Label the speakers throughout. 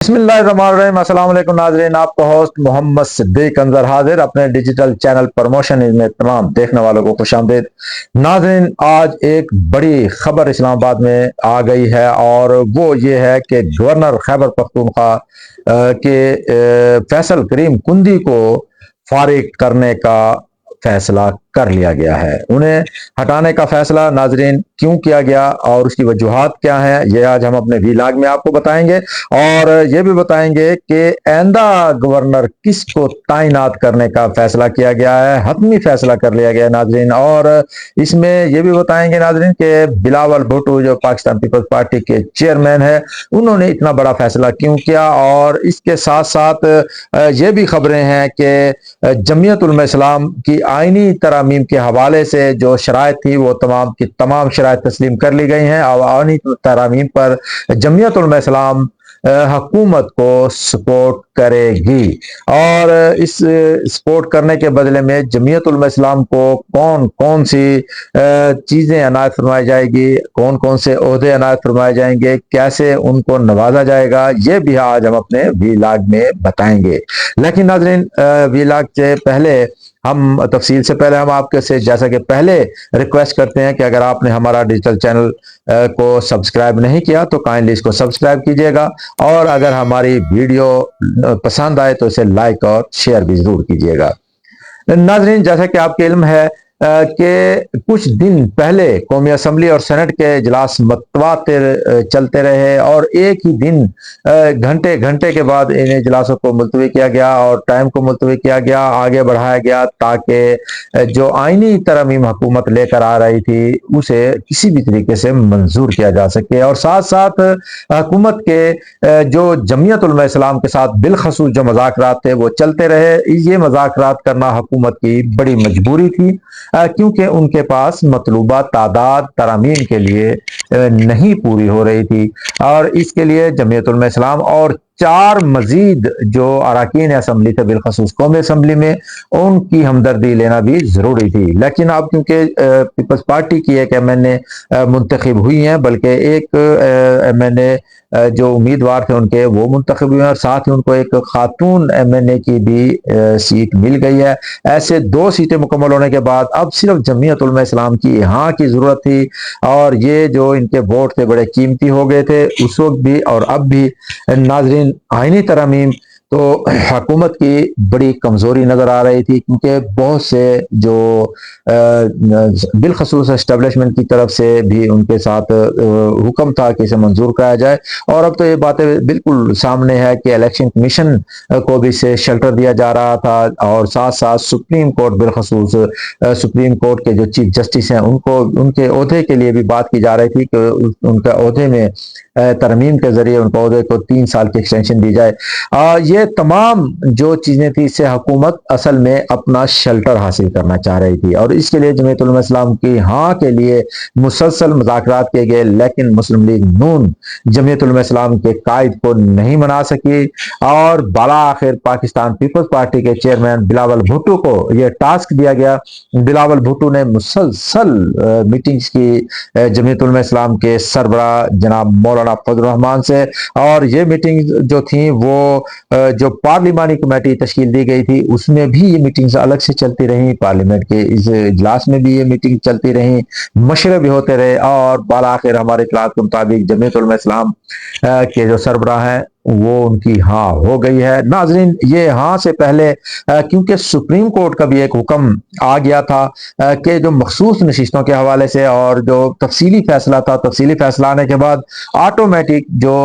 Speaker 1: بسم اللہ الرحمن الرحیم۔ السلام علیکم ناظرین، آپ کا ہوسٹ محمد صدیق انظر حاضر اپنے ڈیجیٹل چینل پروموشن میں تمام دیکھنے والوں کو خوش آمدید۔ ناظرین، آج ایک بڑی خبر اسلام آباد میں آ گئی ہے اور وہ یہ ہے کہ گورنر خیبر پختونخوا کے فیصل کریم کندی کو فارغ کرنے کا فیصلہ کر لیا گیا ہے۔ انہیں ہٹانے کا فیصلہ ناظرین کیوں کیا گیا اور اس کی وجوہات کیا ہیں، یہ آج ہم اپنے ویلاگ میں آپ کو بتائیں گے اور یہ بھی بتائیں گے کہ آئندہ گورنر کس کو تعینات کرنے کا فیصلہ کیا گیا ہے، حتمی فیصلہ کر لیا گیا ہے ناظرین۔ اور اس میں یہ بھی بتائیں گے ناظرین کہ بلاول بھٹو جو پاکستان پیپلز پارٹی کے چیئرمین ہے، انہوں نے اتنا بڑا فیصلہ کیوں کیا، اور اس کے ساتھ ساتھ یہ بھی خبریں ہیں کہ جمعیت علماء اسلام کی آئینی ترامیم کے حوالے سے جو شرائط تھی وہ تمام کی تمام شرائط تسلیم کر لی گئی ہیں اور آئینی ترامیم پر جمعیت علماء اسلام حکومت کو سپورٹ کرے گی۔ اور اس سپورٹ کرنے کے بدلے میں جمعیت علماء اسلام کو کون کون سی چیزیں عنایت فرمائی جائے گی، کون کون سے عہدے عنایت فرمائے جائیں گے، کیسے ان کو نوازا جائے گا، یہ بھی آج ہم اپنے ویلاگ میں بتائیں گے۔ لیکن ناظرین، ویلاگ سے پہلے تفصیل سے پہلے ہم آپ کے سے جیسا کہ پہلے ریکویسٹ کرتے ہیں کہ اگر آپ نے ہمارا ڈیجیٹل چینل کو سبسکرائب نہیں کیا تو کائنڈلی اس کو سبسکرائب کیجئے گا، اور اگر ہماری ویڈیو پسند آئے تو اسے لائک اور شیئر بھی ضرور کیجئے گا۔ ناظرین، جیسا کہ آپ کے علم ہے کہ کچھ دن پہلے قومی اسمبلی اور سینٹ کے اجلاس متواتر چلتے رہے اور ایک ہی دن گھنٹے گھنٹے کے بعد ان اجلاسوں کو ملتوی کیا گیا اور ٹائم کو ملتوی کیا گیا، آگے بڑھایا گیا تاکہ جو آئینی ترامیم حکومت لے کر آ رہی تھی اسے کسی بھی طریقے سے منظور کیا جا سکے، اور ساتھ ساتھ حکومت کے جو جمعیت علماء اسلام کے ساتھ بالخصوص جو مذاکرات تھے وہ چلتے رہے۔ یہ مذاکرات کرنا حکومت کی بڑی مجبوری تھی کیونکہ ان کے پاس مطلوبہ تعداد ترامیم کے لیے نہیں پوری ہو رہی تھی، اور اس کے لیے جمعیت علماء اسلام اور 4 مزید جو اراکین اسمبلی تھے بالخصوص قومی اسمبلی میں، ان کی ہمدردی لینا بھی ضروری تھی۔ لیکن اب کیونکہ پیپلز پارٹی کی ایک ایم این اے منتخب ہوئی ہیں، بلکہ ایک ایم این اے جو امیدوار تھے ان کے وہ منتخب ہوئے ہیں، اور ساتھ ہی ان کو ایک خاتون ایم این اے کی بھی سیٹ مل گئی ہے۔ ایسے 2 سیٹیں مکمل ہونے کے بعد اب صرف جمعیت علماء اسلام کی ہاں کی ضرورت تھی، اور یہ جو ان کے ووٹ تھے بڑے قیمتی ہو گئے تھے اس وقت بھی اور اب بھی۔ ناظرین، آئینی ترامیم تو حکومت کی بڑی کمزوری نظر آ رہی تھی کیونکہ بہت سے جو بالخصوص اسٹیبلشمنٹ کی طرف سے بھی ان کے ساتھ حکم تھا کہ اسے منظور کرایا جائے، اور اب تو یہ باتیں بالکل سامنے ہے کہ الیکشن کمیشن کو بھی اسے شیلٹر دیا جا رہا تھا، اور ساتھ ساتھ سپریم کورٹ بالخصوص سپریم کورٹ کے جو چیف جسٹس ہیں ان کو ان کے عہدے کے لیے بھی بات کی جا رہی تھی کہ ان کے عہدے میں ترمیم کے ذریعے ان کو عہدے کو 3 سال کی ایکسٹینشن دی جائے۔ یہ تمام جو چیزیں تھی اس سے حکومت اصل میں اپنا شیلٹر حاصل کرنا چاہ رہی تھی، اور اس کے لیے جمعیت علماء اسلام کی ہاں کے لیے مسلسل مذاکرات کیے گئے، لیکن مسلم لیگ نون جمعیت علماء اسلام کے قائد کو نہیں منا سکی، اور بالآخر پاکستان پیپلز پارٹی کے چیئرمین بلاول بھٹو کو یہ ٹاسک دیا گیا۔ بلاول بھٹو نے مسلسل میٹنگز کی جمعیت علماء اسلام کے سربراہ جناب مولانا فضل الرحمان سے، اور یہ میٹنگ جو تھیں وہ جو پارلیمانی کمیٹی تشکیل دی گئی تھی اس میں بھی یہ میٹنگز الگ سے چلتی رہیں، پارلیمنٹ کے اس اجلاس میں بھی یہ میٹنگ چلتی رہیں، مشورے بھی ہوتے رہے، اور بالآخر ہمارے اطلاعات کے مطابق جمعیت علماء اسلام کے جو سربراہ ہیں وہ ان کی ہاں ہو گئی ہے۔ ناظرین، یہ ہاں سے پہلے کیونکہ سپریم کورٹ کا بھی ایک حکم آ گیا تھا کہ جو مخصوص نشستوں کے حوالے سے اور جو تفصیلی فیصلہ تھا، تفصیلی فیصلہ آنے کے بعد آٹومیٹک جو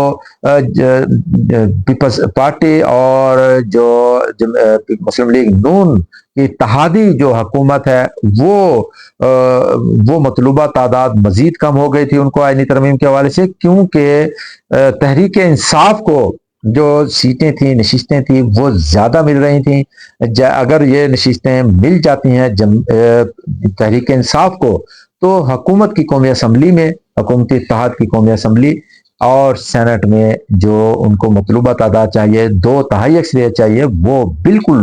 Speaker 1: پیپلز پارٹی اور جو مسلم لیگ نون کی اتحادی جو حکومت ہے وہ مطلوبہ تعداد مزید کم ہو گئی تھی ان کو آئینی ترمیم کے حوالے سے، کیونکہ تحریک انصاف کو جو سیٹیں تھیں، نشستیں تھیں، وہ زیادہ مل رہی تھیں۔ اگر یہ نشستیں مل جاتی ہیں تحریک انصاف کو تو حکومت کی قومی اسمبلی میں، حکومتی اتحاد کی قومی اسمبلی اور سینٹ میں جو ان کو مطلوبہ تعداد چاہیے، 2/3 اکثریت چاہیے، وہ بالکل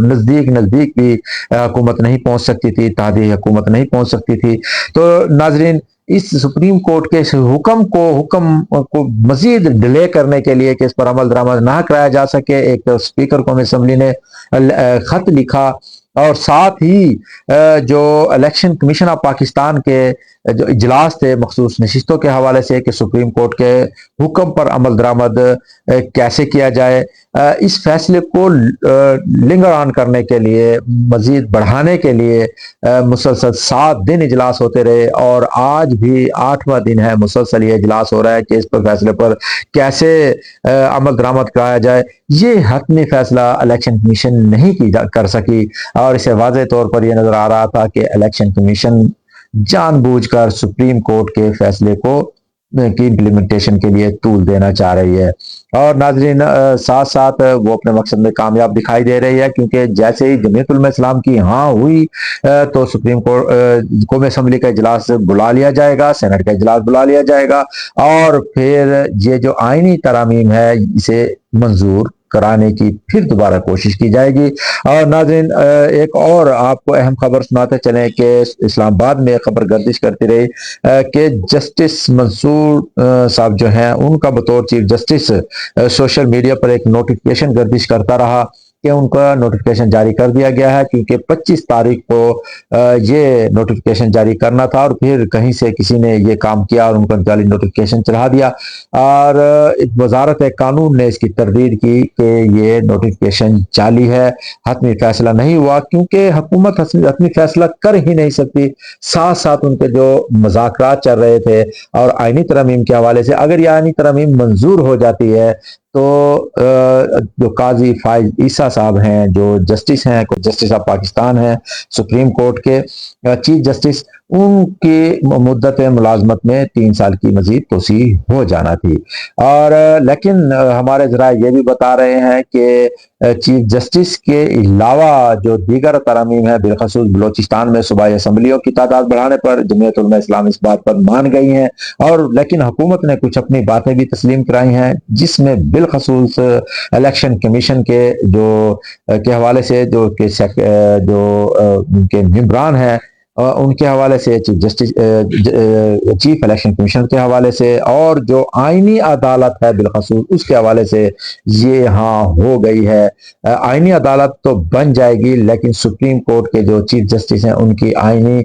Speaker 1: نزدیک بھی حکومت نہیں پہنچ سکتی تھی، اتحادی حکومت نہیں پہنچ سکتی تھی۔ تو ناظرین، اس سپریم کورٹ کے اس حکم کو مزید ڈیلے کرنے کے لیے کہ اس پر عمل درآمد نہ کرایا جا سکے، ایک اسپیکر قومی اسمبلی نے خط لکھا، اور ساتھ ہی جو الیکشن کمیشن آف پاکستان کے جو اجلاس تھے مخصوص نشستوں کے حوالے سے کہ سپریم کورٹ کے حکم پر عمل درآمد کیسے کیا جائے، اس فیصلے کو لنگر آن کرنے کے لیے، مزید بڑھانے کے لیے مسلسل 7 دن اجلاس ہوتے رہے، اور آج بھی 8واں دن ہے مسلسل یہ اجلاس ہو رہا ہے کہ اس پر فیصلے پر کیسے عمل درآمد کرایا جائے۔ یہ حتمی فیصلہ الیکشن کمیشن نہیں کر سکی، اور اسے واضح طور پر یہ نظر آ رہا تھا کہ الیکشن کمیشن جان بوجھ کر سپریم کورٹ کے فیصلے کی امپلیمنٹیشن کے لیے طول دینا چاہ رہی ہے، اور ناظرین ساتھ ساتھ وہ اپنے مقصد میں کامیاب دکھائی دے رہی ہے، کیونکہ جیسے ہی جمعیت علماء اسلام کی ہاں ہوئی تو سپریم کورٹ قومی اسمبلی کا اجلاس بلا لیا جائے گا، سینٹ کا اجلاس بلا لیا جائے گا، اور پھر یہ جو آئینی ترامیم ہے اسے منظور کرانے کی پھر دوبارہ کوشش کی جائے گی۔ اور ناظرین ایک اور آپ کو اہم خبر سناتے چلیں کہ اسلام آباد میں خبر گردش کرتی رہی کہ جسٹس منصور صاحب جو ہیں ان کا بطور چیف جسٹس سوشل میڈیا پر ایک نوٹیفکیشن گردش کرتا رہا کہ ان کا نوٹیفکیشن جاری کر دیا گیا ہے، کیونکہ 25 تاریخ کو یہ نوٹیفکیشن جاری کرنا تھا، اور پھر کہیں سے کسی نے یہ کام کیا اور ان کو جعلی نوٹیفکیشن چڑھا دیا، اور وزارت قانون نے اس کی تردید کی کہ یہ نوٹیفکیشن جعلی ہے، حتمی فیصلہ نہیں ہوا، کیونکہ حکومت حتمی فیصلہ کر ہی نہیں سکتی۔ ساتھ ساتھ ان کے جو مذاکرات چل رہے تھے اور آئینی ترامیم کے حوالے سے، اگر یہ آئینی ترامیم منظور ہو جاتی ہے تو جو قاضی فائز عیسیٰ صاحب ہیں، جو جسٹس ہیں، جسٹس آف پاکستان ہیں سپریم کورٹ کے چیف جسٹس، ان کی مدت ملازمت میں 3 سال کی مزید توسیع ہو جانا تھی۔ اور لیکن ہمارے ذرائع یہ بھی بتا رہے ہیں کہ چیف جسٹس کے علاوہ جو دیگر ترامیم ہیں، بالخصوص بلوچستان میں صوبائی اسمبلیوں کی تعداد بڑھانے پر جمعیت علماء اسلام اس بات پر مان گئی ہیں، اور لیکن حکومت نے کچھ اپنی باتیں بھی تسلیم کرائی ہیں، جس میں بالخصوص الیکشن کمیشن کے حوالے سے جو ان کے ممبران ہیں ان کے حوالے سے، چیف الیکشن کمیشن کے حوالے سے، اور جو آئینی عدالت ہے بالخصوص اس کے حوالے سے یہ ہاں ہو گئی ہے۔ آئینی عدالت تو بن جائے گی، لیکن سپریم کورٹ کے جو چیف جسٹس ہیں ان کی آئینی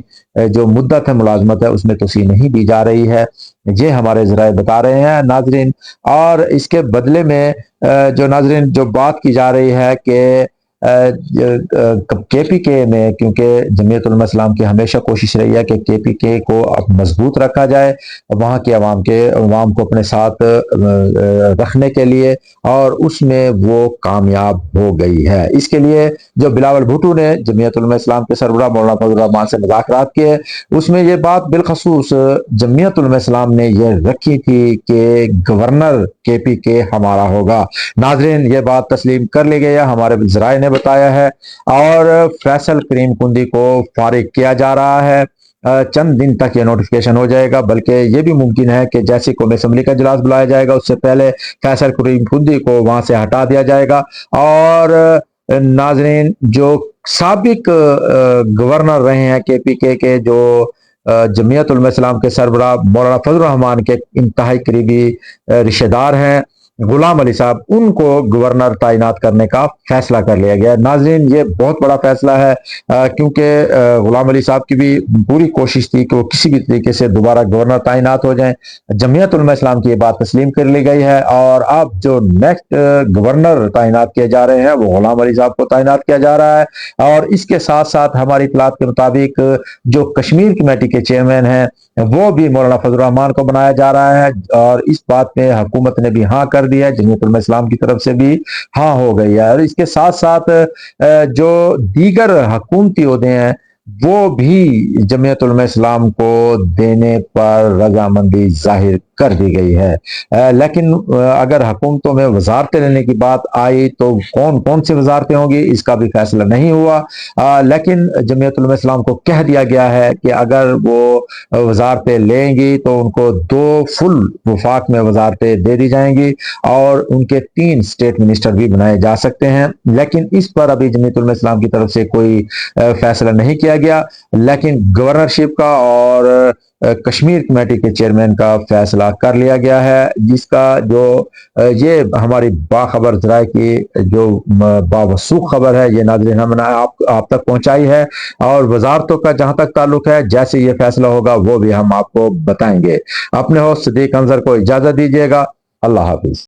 Speaker 1: جو مدت ہے ملازمت ہے اس میں توسیع نہیں دی جا رہی ہے، یہ ہمارے ذرائع بتا رہے ہیں ناظرین۔ اور اس کے بدلے میں جو ناظرین جو بات کی جا رہی ہے کہ کے پی کے میں، کیونکہ جمعیت علماء اسلام کی ہمیشہ کوشش رہی ہے کہ کے پی کے کو مضبوط رکھا جائے، وہاں کے عوام کو اپنے ساتھ رکھنے کے لیے، اور اس میں وہ کامیاب ہو گئی ہے۔ اس کے لیے جو بلاول بھٹو نے جمعیت علماء اسلام کے سربراہ مولانا فضل الرحمان سے مذاکرات کیے، اس میں یہ بات بالخصوص جمعیت علماء اسلام نے یہ رکھی تھی کہ گورنر کے پی کے ہمارا ہوگا۔ ناظرین یہ بات تسلیم کر لی گئی ہے، ہمارے ذرائع نے بتایا ہے، اور فیصل کریم کندی کو فارغ کیا جا رہا ہے۔ چند دن تک یہ نوٹیفکیشن ہو جائے گا، بلکہ یہ بھی ممکن ہے کہ جیسے قومی اسمبلی کا اجلاس بلایا جائے گا اس سے پہلے فیصل کریم کندی کو وہاں سے ہٹا دیا جائے گا، اور ناظرین جو سابق گورنر رہے ہیں کے پی کے جو جمعیت علماء اسلام کے سربراہ مولانا فضل الرحمان کے انتہائی قریبی رشتہ دار ہیں غلام علی صاحب، ان کو گورنر تعینات کرنے کا فیصلہ کر لیا گیا۔ ناظرین یہ بہت بڑا فیصلہ ہے، کیونکہ غلام علی صاحب کی بھی پوری کوشش تھی کہ وہ کسی بھی طریقے سے دوبارہ گورنر تعینات ہو جائیں۔ جمعیت علماء اسلام کی یہ بات تسلیم کر لی گئی ہے، اور اب جو نیکسٹ گورنر تعینات کیے جا رہے ہیں وہ غلام علی صاحب کو تعینات کیا جا رہا ہے، اور اس کے ساتھ ساتھ ہماری اطلاعات کے مطابق جو کشمیر کمیٹی کے چیئرمین ہیں وہ بھی مولانا فضل الرحمان کو بنایا جا رہا ہے، اور اس بات پہ حکومت نے بھی ہاں کر دی ہے، جمعیت علماء اسلام کی طرف سے بھی ہاں ہو گئی ہے، اور اس کے ساتھ ساتھ جو دیگر حکومتی عہدے ہیں وہ بھی جمعیت علماء اسلام کو دینے پر رضامندی ظاہر کر دی گئی ہے۔ لیکن اگر حکومتوں میں وزارتیں لینے کی بات آئی تو کون کون سی وزارتیں ہوں گی اس کا بھی فیصلہ نہیں ہوا، لیکن جمعیت علماء اسلام کو کہہ دیا گیا ہے کہ اگر وہ وزارتیں لیں گی تو ان کو 2 فل وفاق میں وزارتیں دے دی جائیں گی، اور ان کے 3 اسٹیٹ منسٹر بھی بنائے جا سکتے ہیں، لیکن اس پر ابھی جمعیت علماء اسلام کی طرف سے کوئی فیصلہ نہیں کیا گیا۔ لیکن گورنرشپ کا اور کشمیر کمیٹی کے چیئرمین کا فیصلہ کر لیا گیا ہے، جس کا جو یہ ہماری باخبر ذرائع کی جو باوثوق خبر ہے، یہ ناظرین ہم نے آپ تک پہنچائی ہے، اور وزارتوں کا جہاں تک تعلق ہے جیسے یہ فیصلہ ہوگا وہ بھی ہم آپ کو بتائیں گے۔ اپنے ہوسٹ صدیق انظر کو اجازت دیجیے گا، اللہ حافظ۔